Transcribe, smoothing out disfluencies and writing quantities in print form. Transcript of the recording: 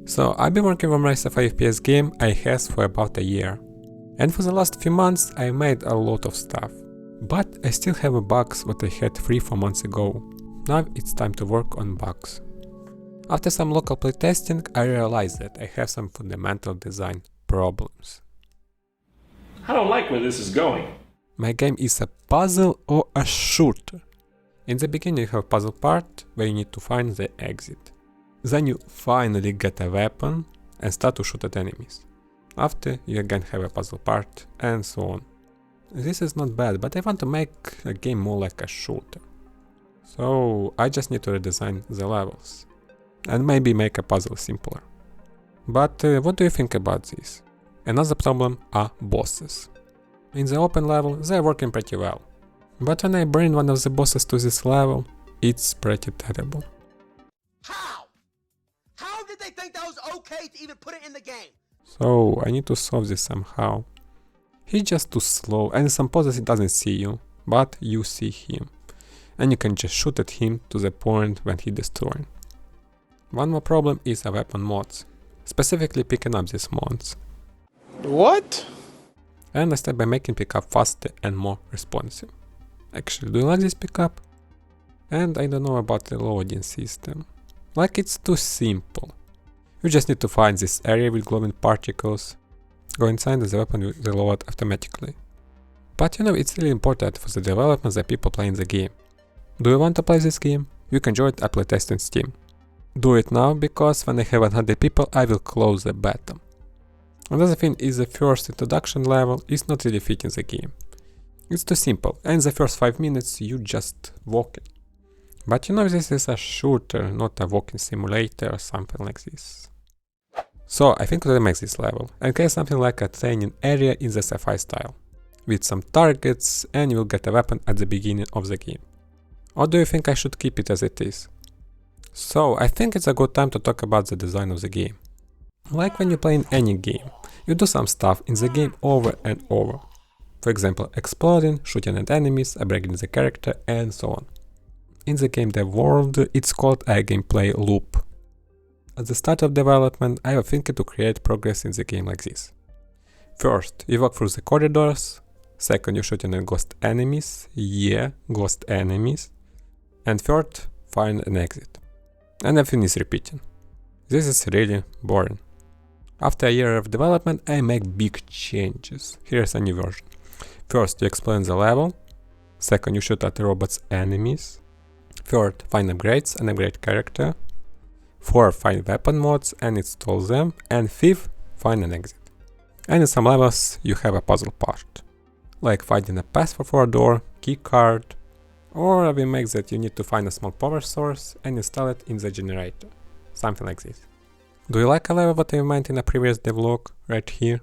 So I've been working on my Sci-fi FPS game I.H.A.S for about a year. And for the last few months I made a lot of stuff. But I still have bugs what I had 3-4 months ago. Now it's time to work on bugs. After some local playtesting I realized that I have some fundamental design problems. I don't like where this is going. My game is a puzzle or a shooter. In the beginning you have a puzzle part where you need to find the exit. Then you finally get a weapon and start to shoot at enemies. After you again have a puzzle part and so on. This is not bad, but I want to make a game more like a shooter. So I just need to redesign the levels. And maybe make a puzzle simpler. But what do you think about this? Another problem are bosses. In the open level they are working pretty well. But when I bring one of the bosses to this level, it's pretty terrible. How? How did they think that was okay to even put it in the game? So I need to solve this somehow. He's just too slow and in some poses he doesn't see you, but you see him. And you can just shoot at him to the point when he destroys. One more problem is a weapon mods, specifically picking up these mods. What? And I start by making pickup faster and more responsive. Actually, do you like this pickup? And I don't know about the loading system. Like it's too simple. You just need to find this area with glowing particles, go inside and the weapon will reload automatically. But you know, it's really important for the development that people playing the game. Do you want to play this game? You can join a playtest on Steam. Do it now, because when I have 100 people I will close the beta. Another thing is the first introduction level is not really fitting the game. It's too simple, and the first 5 minutes you just walking. But you know, this is a shooter, not a walking simulator or something like this. So I think we'll make this level and create something like a training area in the sci-fi style, with some targets, and you will get a weapon at the beginning of the game. Or do you think I should keep it as it is? So I think it's a good time to talk about the design of the game. Like when you play in any game, you do some stuff in the game over and over. For example, exploring, shooting at enemies, upgrading the character, and so on. In the game dev world, it's called a gameplay loop. At the start of development, I was thinking to create progress in the game like this. First, you walk through the corridors. Second, you're shooting at ghost enemies. Yeah, ghost enemies. And third, find an exit. And everything is repeating. This is really boring. After a year of development, I make big changes. Here's a new version. First, you explain the level. Second, you shoot at the robots' enemies. Third, find upgrades and upgrade character. Fourth, find weapon mods and install them. And fifth, find an exit. And in some levels, you have a puzzle part. Like finding a password door, key card, or we make that you need to find a small power source and install it in the generator. Something like this. Do you like a level what I made in a previous devlog right here?